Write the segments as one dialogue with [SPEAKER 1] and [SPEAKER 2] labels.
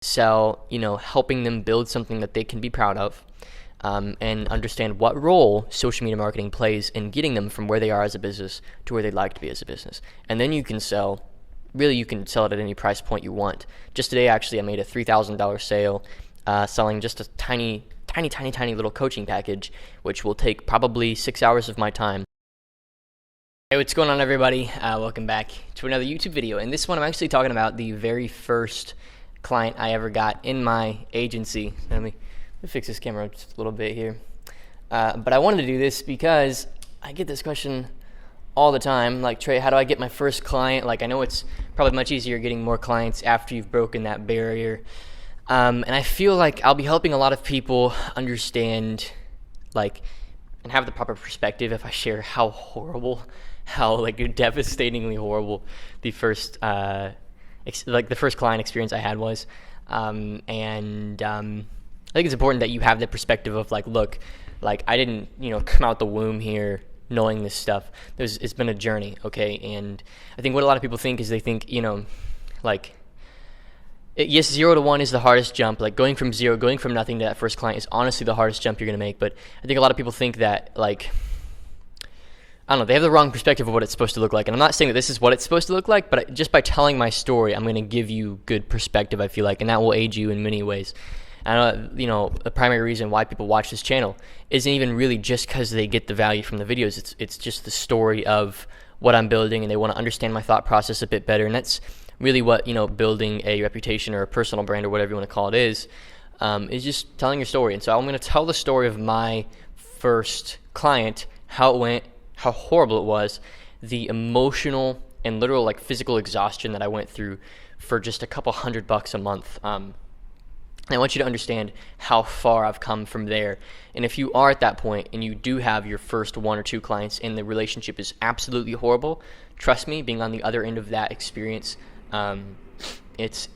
[SPEAKER 1] sell, helping them build something that they can be proud of, and understand what role social media marketing plays in getting them from where they are as a business to where they'd like to be as a business. And then you can sell it at any price point you want. Just today, actually, I made a $3,000 sale, selling just a tiny little coaching package, which will take probably 6 hours of my time. Hey, what's going on, everybody? Welcome back to another YouTube video. In this one, I'm actually talking about the very first client I ever got in my agency. Let me fix this camera just a little bit here. But I wanted to do this because I get this question all the time, like, Trey, how do I get my first client? Like, I know it's probably much easier getting more clients after you've broken that barrier. And I feel like I'll be helping a lot of people understand, and have the proper perspective if I share how devastatingly horrible the first client experience I had was. I think it's important that you have the perspective of look, I didn't, come out the womb here knowing this stuff. It's been a journey, okay? And I think what a lot of people think is they think, yes, 0 to 1 is the hardest jump. Like going from nothing to that first client is honestly the hardest jump you're going to make. But I think a lot of people think that, I don't know, they have the wrong perspective of what it's supposed to look like. And I'm not saying that this is what it's supposed to look like, but just by telling my story, I'm going to give you good perspective, I feel like, and that will aid you in many ways. And, the primary reason why people watch this channel isn't even really just because they get the value from the videos. It's just the story of what I'm building, and they want to understand my thought process a bit better. And that's really what, building a reputation or a personal brand or whatever you want to call it is just telling your story. And so I'm going to tell the story of my first client, how it went, how horrible it was, the emotional and literal physical exhaustion that I went through for just a couple $100 a month. And I want you to understand how far I've come from there. And if you are at that point and you do have your first 1 or 2 clients and the relationship is absolutely horrible, trust me, being on the other end of that experience, it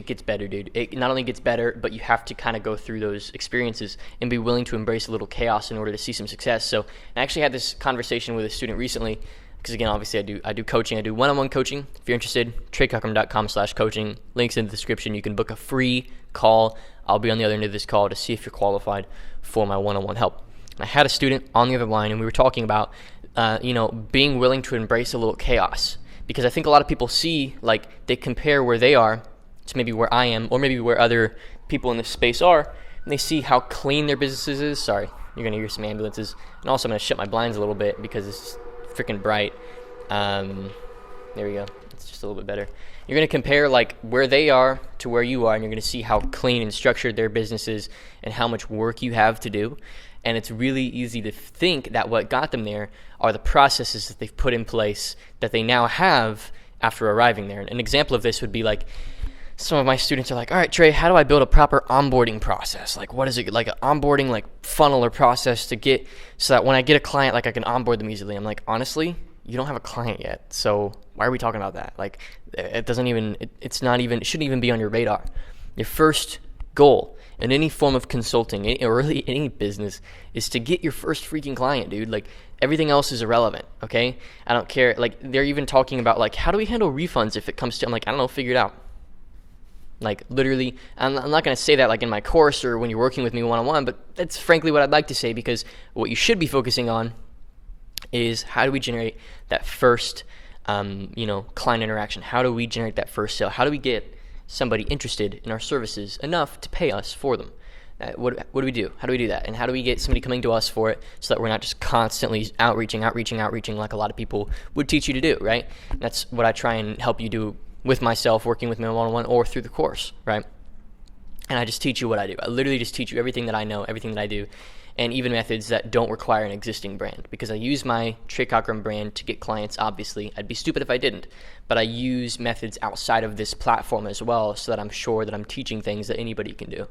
[SPEAKER 1] gets better, dude. It not only gets better, but you have to kind of go through those experiences and be willing to embrace a little chaos in order to see some success. So I actually had this conversation with a student recently, because again, obviously I do coaching. I do one-on-one coaching. If you're interested, treycochran.com/coaching. Links in the description. You can book a free call. I'll be on the other end of this call to see if you're qualified for my one-on-one help. And I had a student on the other line, and we were talking about, being willing to embrace a little chaos. Because I think a lot of people see, they compare where they are to maybe where I am, or maybe where other people in this space are, and they see how clean their businesses is. Sorry, you're going to hear some ambulances. And also I'm going to shut my blinds a little bit because it's freaking bright. There we go. It's just a little bit better. You're going to compare where they are to where you are, and you're going to see how clean and structured their business is and how much work you have to do. And it's really easy to think that what got them there are the processes that they've put in place that they now have after arriving there. An example of this would be some of my students are all right, Trey, how do I build a proper onboarding process? What is it, an onboarding funnel or process to get so that when I get a client, I can onboard them easily? I'm honestly, you don't have a client yet, so why are we talking about that? It shouldn't even be on your radar. Your first goal in any form of consulting or really any business is to get your first freaking client, dude. Everything else is irrelevant, okay? I don't care. They're even talking about how do we handle refunds if it comes to, I'm I don't know, figure it out. Literally, I'm not going to say that in my course or when you're working with me one-on-one, but that's frankly what I'd like to say, because what you should be focusing on is how do we generate that first client interaction? How do we generate that first sale? How do we get somebody interested in our services enough to pay us for them? What do we do? How do we do that? And how do we get somebody coming to us for it so that we're not just constantly outreaching like a lot of people would teach you to do, right? And that's what I try and help you do with myself, working with me one-on-one or through the course, right? And I just teach you what I do. I literally just teach you everything that I know, everything that I do, and even methods that don't require an existing brand, because I use my Trey Cochran brand to get clients, obviously. I'd be stupid if I didn't, but I use methods outside of this platform as well so that I'm sure that I'm teaching things that anybody can do,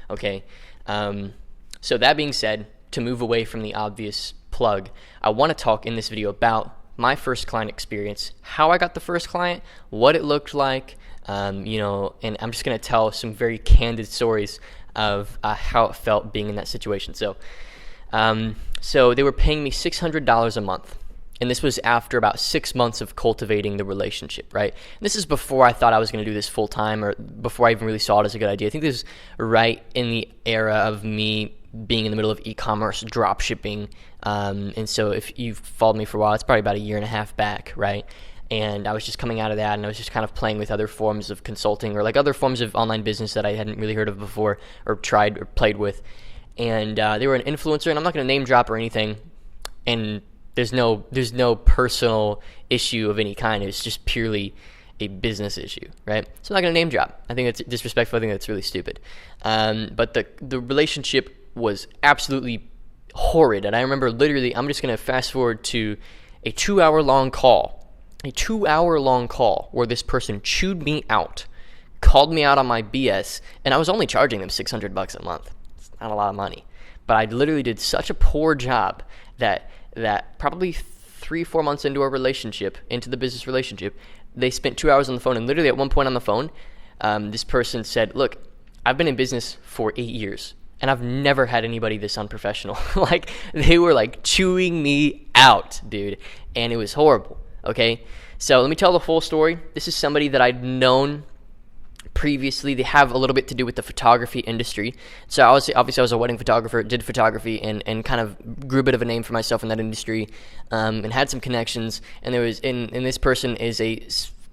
[SPEAKER 1] okay? So that being said, to move away from the obvious plug, I want to talk in this video about my first client experience, how I got the first client, what it looked like, and I'm just going to tell some very candid stories of how it felt being in that situation. So they were paying me $600 a month, And this was after about 6 months of cultivating the relationship, right? And this is before I thought I was going to do this full time, or before I even really saw it as a good idea. I think this is right in the era of me being in the middle of e-commerce, drop shipping. And so if you've followed me for a while, it's probably about a year and a half back, right? And I was just coming out of that, and I was just kind of playing with other forms of consulting, or like other forms of online business that I hadn't really heard of before, or tried or played with. And they were an influencer, and I'm not going to name drop or anything. And there's no personal issue of any kind. It's just purely a business issue, right? So I'm not going to name drop. I think it's disrespectful. I think that's really stupid. But the relationship was absolutely horrid. And I remember literally, I'm just going to fast forward to a 2-hour-long call. A 2-hour-long call where this person chewed me out, called me out on my BS, and I was only charging them $600 a month. It's not a lot of money. But I literally did such a poor job that probably 3-4 months into our relationship, into the business relationship, they spent 2 hours on the phone, and literally at one point on the phone, this person said, look, I've been in business for 8 years, and I've never had anybody this unprofessional. Like, they were like chewing me out, dude, and it was horrible, okay? So let me tell the full story. This is somebody that I'd known previously. They have a little bit to do with the photography industry. So I was a wedding photographer, did photography, and kind of grew a bit of a name for myself in that industry, and had some connections. And there was, and this person is a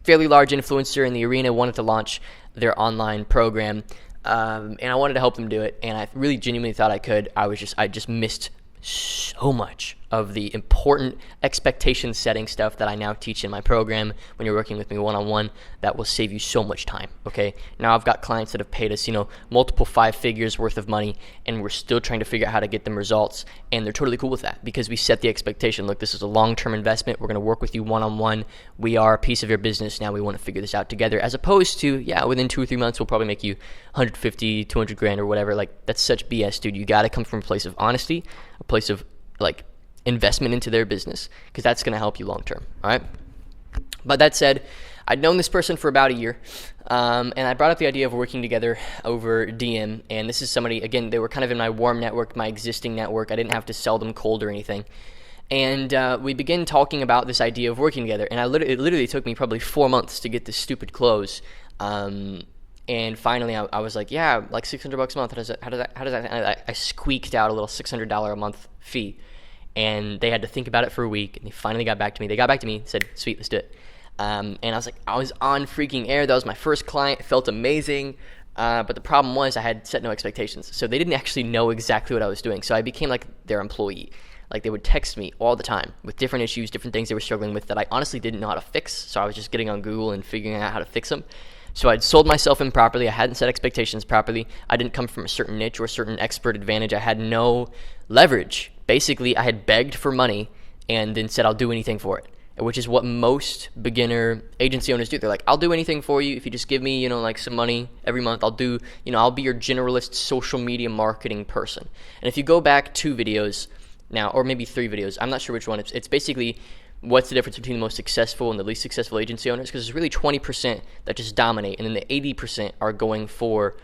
[SPEAKER 1] fairly large influencer in the arena, wanted to launch their online program, and I wanted to help them do it. And I really genuinely thought I could. I just missed so much of the important expectation setting stuff that I now teach in my program when you're working with me one-on-one. That will save you so much time, okay? Now I've got clients that have paid us, multiple 5 figures worth of money, and we're still trying to figure out how to get them results, and they're totally cool with that because we set the expectation. Look, this is a long-term investment. We're going to work with you one-on-one. We are a piece of your business. Now we want to figure this out together, as opposed to, within 2 or 3 months, we'll probably make you 150, 200 grand or whatever. Like, that's such BS, dude. You got to come from a place of honesty, a place of, like, investment into their business, because that's going to help you long term. All right. But that said, I'd known this person for about a year, and I brought up the idea of working together over DM. And this is somebody, again, they were kind of in my warm network, my existing network. I didn't have to sell them cold or anything. And we began talking about this idea of working together. And it literally took me probably 4 months to get this stupid close. And finally, I was like, yeah, like $600 a month. How does that? I squeaked out a little $600 a month fee. And they had to think about it for a week, and they finally got back to me. They got back to me, said, sweet, let's do it. And I was like, I was on freaking air. That was my first client. It felt amazing. But the problem was I had set no expectations. So they didn't actually know exactly what I was doing. So I became like their employee. Like, they would text me all the time with different issues, different things they were struggling with that I honestly didn't know how to fix. So I was just getting on Google and figuring out how to fix them. So I'd sold myself improperly. I hadn't set expectations properly. I didn't come from a certain niche or a certain expert advantage. I had no leverage. Basically, I had begged for money and then said I'll do anything for it, which is what most beginner agency owners do. They're like, I'll do anything for you if you just give me, like some money every month. I'll do, I'll be your generalist social media marketing person. And if you go back 2 videos now, or maybe 3 videos, I'm not sure which one. It's basically what's the difference between the most successful and the least successful agency owners, because there's really 20% that just dominate, and then the 80% are going for,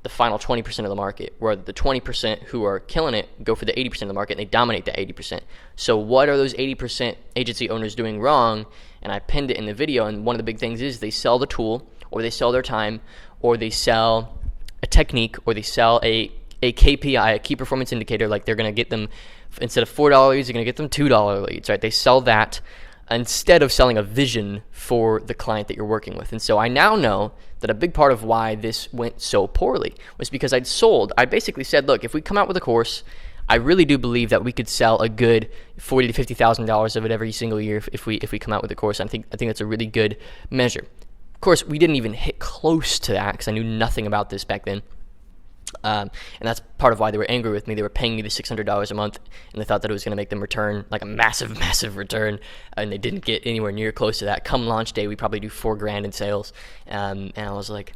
[SPEAKER 1] the final 20% of the market, where the 20% who are killing it go for the 80% of the market, and they dominate that 80%. So what are those 80% agency owners doing wrong? And I pinned it in the video, and one of the big things is they sell the tool, or they sell their time, or they sell a technique, or they sell a KPI, a key performance indicator. Like, they're going to get them, instead of $4 leads, they're going to get them $2 leads, right? They sell that instead of selling a vision for the client that you're working with. And so I now know that a big part of why this went so poorly was because I basically said, look, if we come out with a course, I really do believe that we could sell a good $40,000 to $50,000 of it every single year if we come out with a course. I think that's a really good measure. Of course, we didn't even hit close to that because I knew nothing about this back then. And that's part of why they were angry with me. They were paying me the $600 a month, and they thought that it was going to make them return, like a massive, massive return, and they didn't get anywhere near close to that. Come launch day, we probably do $4,000 in sales, and I was like,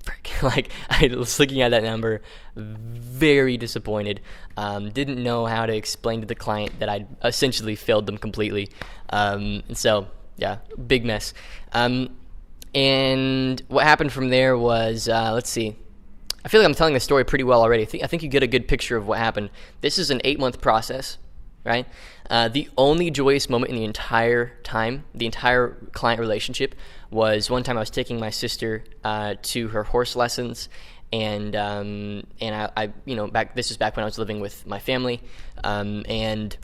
[SPEAKER 1] frick. Like, I was looking at that number, very disappointed. Didn't know how to explain to the client that I'd essentially failed them completely. And so, yeah, big mess. And what happened from there was, let's see. I feel like I'm telling the story pretty well already. I think you get a good picture of what happened. This is an 8-month process, right? The only joyous moment in the entire client relationship was one time I was taking my sister to her horse lessons, and I this is back when I was living with my family, and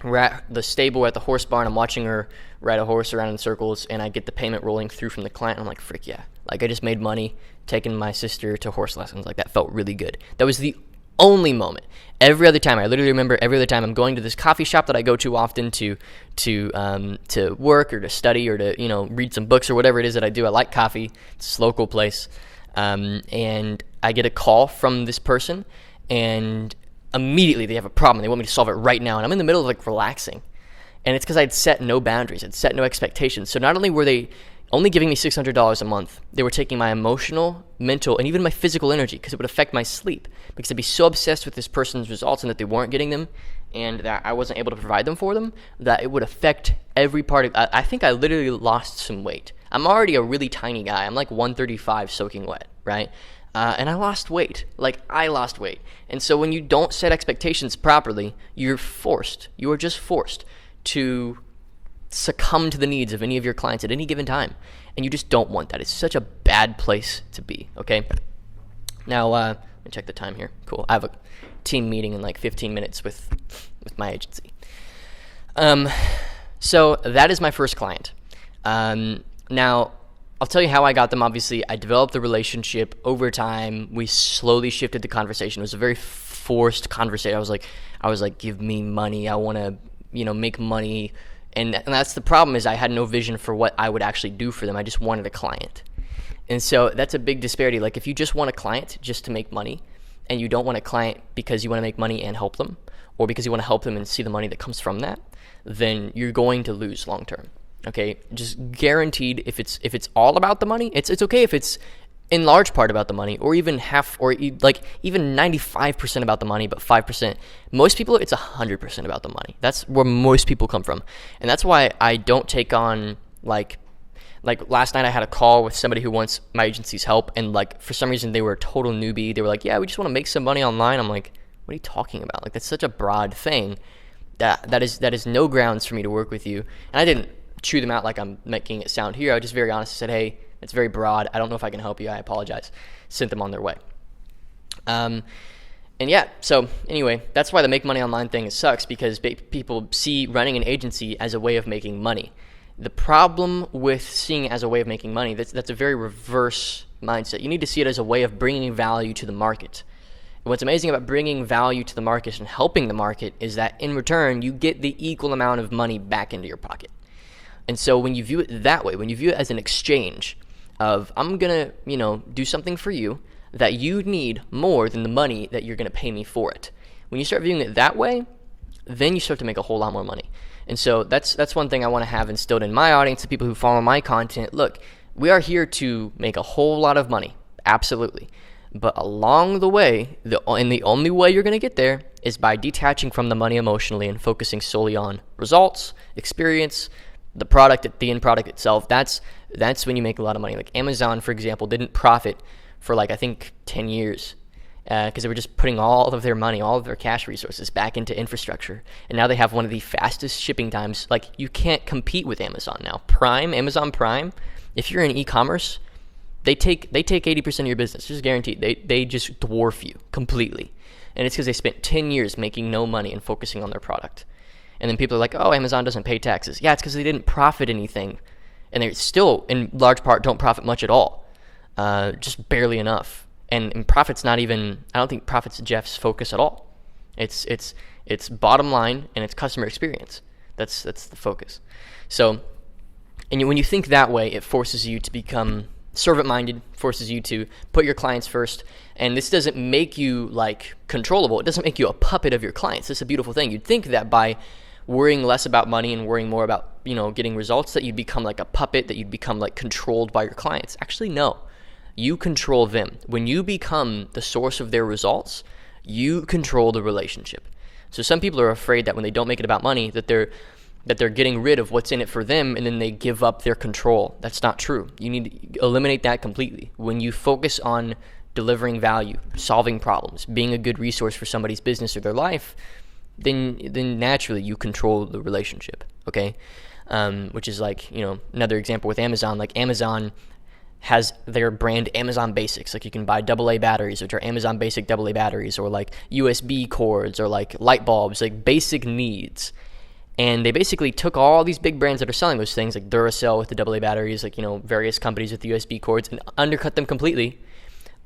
[SPEAKER 1] we're at the stable, we're at the horse barn. I'm watching her ride a horse around in circles, and I get the payment rolling through from the client. And I'm like, frick yeah. Like, I just made money taking my sister to horse lessons. Like, that felt really good. That was the only moment. Every other time, I literally remember every other time I'm going to this coffee shop that I go to often to work or to study or to, read some books or whatever it is that I do. I like coffee. It's a local place. And I get a call from this person, and immediately they have a problem. They want me to solve it right now. And I'm in the middle of like relaxing. And it's because I'd set no boundaries. I'd set no expectations. So not only were they only giving me $600 a month, they were taking my emotional, mental, and even my physical energy, because it would affect my sleep, because I'd be so obsessed with this person's results and that they weren't getting them and that I wasn't able to provide them for them, that it would affect every part of I think I literally lost some weight. I'm already a really tiny guy. I'm like 135 soaking wet, right? And I lost weight. I lost weight. And so when you don't set expectations properly, you are just forced to succumb to the needs of any of your clients at any given time. And you just don't want that. It's such a bad place to be, okay? Now, let me check the time here. Cool. I have a team meeting in like 15 minutes with my agency. So that is my first client. Now, I'll tell you how I got them. Obviously, I developed the relationship over time. We slowly shifted the conversation. It was a very forced conversation. I was like, give me money. I want to, make money. And that's the problem, is I had no vision for what I would actually do for them. I just wanted a client. And so that's a big disparity. Like, if you just want a client just to make money, and you don't want a client because you want to make money and help them, or because you want to help them and see the money that comes from that, then you're going to lose long term. Okay, just guaranteed. If it's all about the money, it's okay if it's in large part about the money, or even half, or like even 95% about the money, but 5%. Most people, it's 100% about the money. That's where most people come from, and that's why I don't take on like last night I had a call with somebody who wants my agency's help, and like for some reason they were a total newbie. They were like, yeah, we just want to make some money online. I'm like, what are you talking about? Like, that's such a broad thing that is no grounds for me to work with you. And I didn't chew them out like I'm making it sound here. I was just very honest and said, hey, it's very broad. I don't know if I can help you. I apologize. Sent them on their way. And yeah, so anyway, that's why the make money online thing sucks, because people see running an agency as a way of making money. The problem with seeing it as a way of making money, that's a very reverse mindset. You need to see it as a way of bringing value to the market. And what's amazing about bringing value to the market and helping the market is that in return, you get the equal amount of money back into your pocket. And so when you view it that way, when you view it as an exchange of, I'm going to, do something for you that you need more than the money that you're going to pay me for it. When you start viewing it that way, then you start to make a whole lot more money. And so that's one thing I want to have instilled in my audience, the people who follow my content. Look, we are here to make a whole lot of money. Absolutely. But along the way, the only way you're going to get there is by detaching from the money emotionally and focusing solely on results, experience, the end product itself. That's when you make a lot of money. Like Amazon, for example, didn't profit for I think 10 years because they were just putting all of their money, all of their cash resources back into infrastructure. And now they have one of the fastest shipping times. Like, you can't compete with Amazon now. Amazon Prime, if you're in e-commerce, they take 80% of your business. Just guaranteed. They just dwarf you completely. And it's because they spent 10 years making no money and focusing on their product. And then people are like, oh, Amazon doesn't pay taxes. Yeah, it's because they didn't profit anything. And they still, in large part, don't profit much at all. Just barely enough. And profit's not even, I don't think profit's Jeff's focus at all. It's bottom line and it's customer experience. That's the focus. So, and when you think that way, it forces you to become servant-minded, forces you to put your clients first. And this doesn't make you controllable. It doesn't make you a puppet of your clients. It's a beautiful thing. You'd think that by worrying less about money and worrying more about, getting results, that you'd become like a puppet, that you'd become controlled by your clients. Actually, no. You control them. When you become the source of their results, you control the relationship. So some people are afraid that when they don't make it about money, that they're getting rid of what's in it for them, and then they give up their control. That's not true. You need to eliminate that completely. When you focus on delivering value, solving problems, being a good resource for somebody's business or their life, then naturally you control the relationship, okay? Which is like, another example with Amazon. Like Amazon has their brand Amazon Basics. Like you can buy AA batteries, which are Amazon Basic AA batteries, or like USB cords, or like light bulbs, like basic needs. And they basically took all these big brands that are selling those things, like Duracell with the AA batteries, like, various companies with the USB cords, and undercut them completely.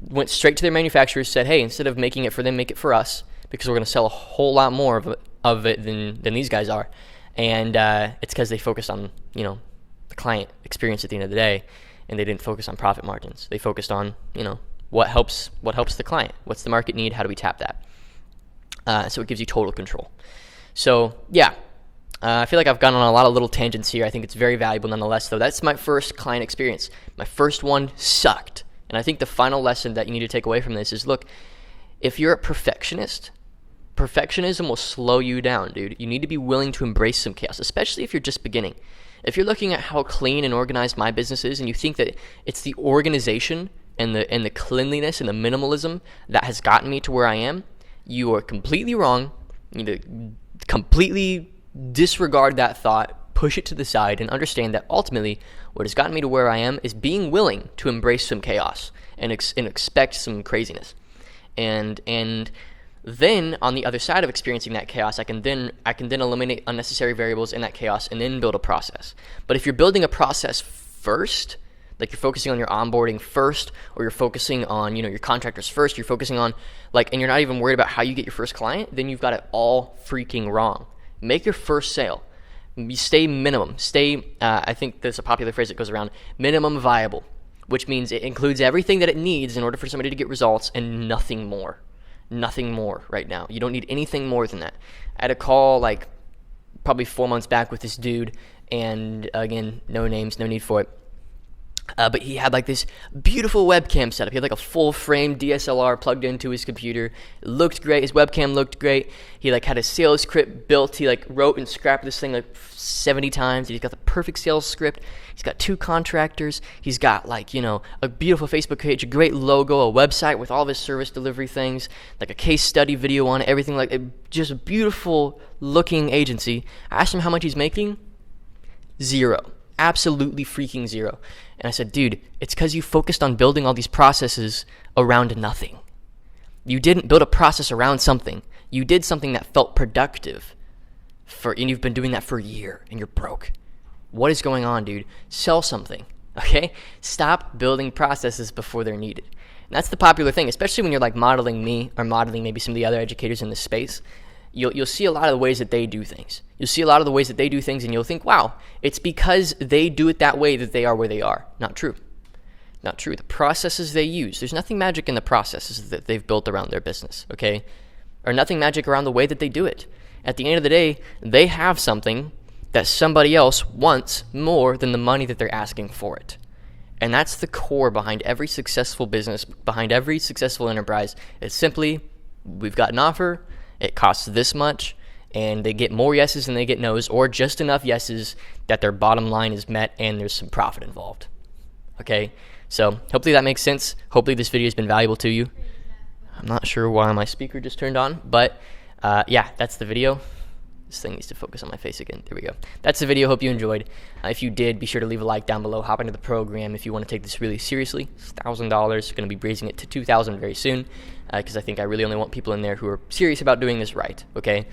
[SPEAKER 1] Went straight to their manufacturers, said, hey, instead of making it for them, make it for us, because we're going to sell a whole lot more of it than these guys are. And it's because they focused on, the client experience at the end of the day, and they didn't focus on profit margins. They focused on, what helps the client. What's the market need? How do we tap that? So it gives you total control. So, yeah. I feel like I've gone on a lot of little tangents here. I think it's very valuable nonetheless, though. That's my first client experience. My first one sucked. And I think the final lesson that you need to take away from this is, look, if you're a perfectionist, perfectionism will slow you down, dude. You need to be willing to embrace some chaos, especially if you're just beginning. If you're looking at how clean and organized my business is, and you think that it's the organization and the cleanliness and the minimalism that has gotten me to where I am, you are completely wrong. You need to completely disregard that thought, push it to the side, and understand that ultimately what has gotten me to where I am is being willing to embrace some chaos and expect some craziness. And then on the other side of experiencing that chaos, I can then eliminate unnecessary variables in that chaos and then build a process. But if you're building a process first, like you're focusing on your onboarding first, or you're focusing on, your contractors first, you're focusing on and you're not even worried about how you get your first client, then you've got it all freaking wrong. Make your first sale. Stay minimum. I think there's a popular phrase that goes around, minimum viable, which means it includes everything that it needs in order for somebody to get results and nothing more. Nothing more right now. You don't need anything more than that. I had a call probably 4 months back with this dude, and again, no names, no need for it. But he had this beautiful webcam setup. He had a full frame DSLR plugged into his computer. It looked great. His webcam looked great. He had a sales script built. He wrote and scrapped this thing 70 times. He's got the perfect sales script. He's got 2 contractors. He's got a beautiful Facebook page, a great logo, a website with all of his service delivery things, a case study video on it, everything just a beautiful looking agency. I asked him how much he's making. 0. Absolutely freaking 0. And I said, dude, it's because you focused on building all these processes around nothing. You didn't build a process around something. You did something that felt productive, and you've been doing that for a year, and you're broke. What is going on, dude? Sell something, okay? Stop building processes before they're needed. And that's the popular thing, especially when you're modeling me or modeling maybe some of the other educators in this space. You'll see a lot of the ways that they do things. You'll see a lot of the ways that they do things, and you'll think, wow, it's because they do it that way that they are where they are. Not true. Not true. The processes they use, there's nothing magic in the processes that they've built around their business, okay? Or nothing magic around the way that they do it. At the end of the day, they have something that somebody else wants more than the money that they're asking for it. And that's the core behind every successful business, behind every successful enterprise. It's simply, we've got an offer, it costs this much, and they get more yeses than they get nos, or just enough yeses that their bottom line is met and there's some profit involved. Okay? So hopefully that makes sense. Hopefully this video has been valuable to you. I'm not sure why my speaker just turned on, but yeah, that's the video. This thing needs to focus on my face again. There we go. That's the video. Hope you enjoyed. If you did, be sure to leave a like down below. Hop into the program if you want to take this really seriously. It's $1,000. Going to be raising it to $2,000 very soon, because I think I really only want people in there who are serious about doing this right. Okay.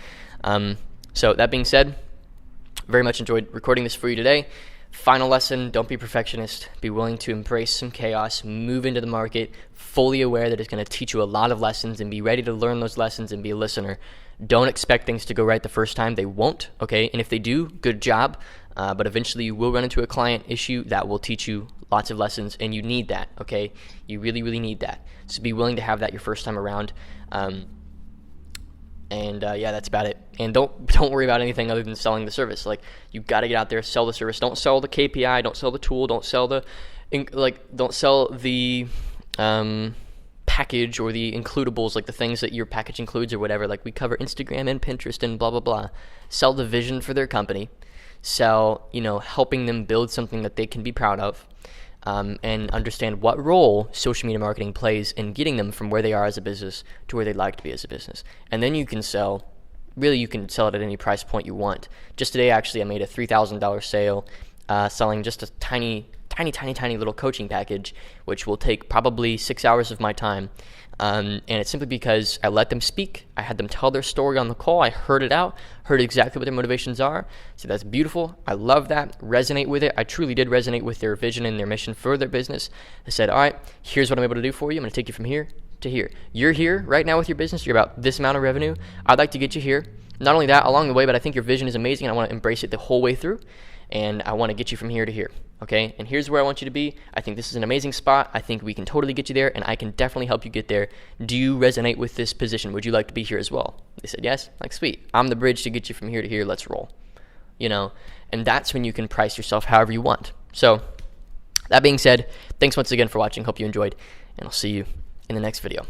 [SPEAKER 1] So that being said, very much enjoyed recording this for you today. Final lesson, don't be a perfectionist. Be willing to embrace some chaos, move into the market, fully aware that it's going to teach you a lot of lessons, and be ready to learn those lessons and be a listener. Don't expect things to go right the first time. They won't, okay? And if they do, good job. But eventually you will run into a client issue that will teach you lots of lessons, and you need that, okay? You really, really need that. So be willing to have that your first time around. Yeah, that's about it. And don't worry about anything other than selling the service. You got to get out there, sell the service. Don't sell the KPI. Don't sell the tool. Don't sell the package or the includables, the things that your package includes or whatever. We cover Instagram and Pinterest and blah blah blah. Sell the vision for their company. Sell, helping them build something that they can be proud of. And understand what role social media marketing plays in getting them from where they are as a business to where they'd like to be as a business. And then you can sell really you can sell it at any price point you want. Just today, actually, I made a $3,000 sale selling just a tiny little coaching package, which will take probably 6 hours of my time. And it's simply because I let them speak. I had them tell their story on the call. I heard it out, heard exactly what their motivations are. So that's beautiful. I love that. Resonate with it. I truly did resonate with their vision and their mission for their business. I said, all right, here's what I'm able to do for you. I'm going to take you from here to here. You're here right now with your business. You're about this amount of revenue. I'd like to get you here. Not only that, along the way, but I think your vision is amazing, and I want to embrace it the whole way through. And I want to get you from here to here, okay? And here's where I want you to be. I think this is an amazing spot. I think we can totally get you there, and I can definitely help you get there. Do you resonate with this position? Would you like to be here as well? They said yes. Like, sweet. I'm the bridge to get you from here to here. Let's roll. And that's when you can price yourself however you want. So that being said, thanks once again for watching. Hope you enjoyed, and I'll see you in the next video.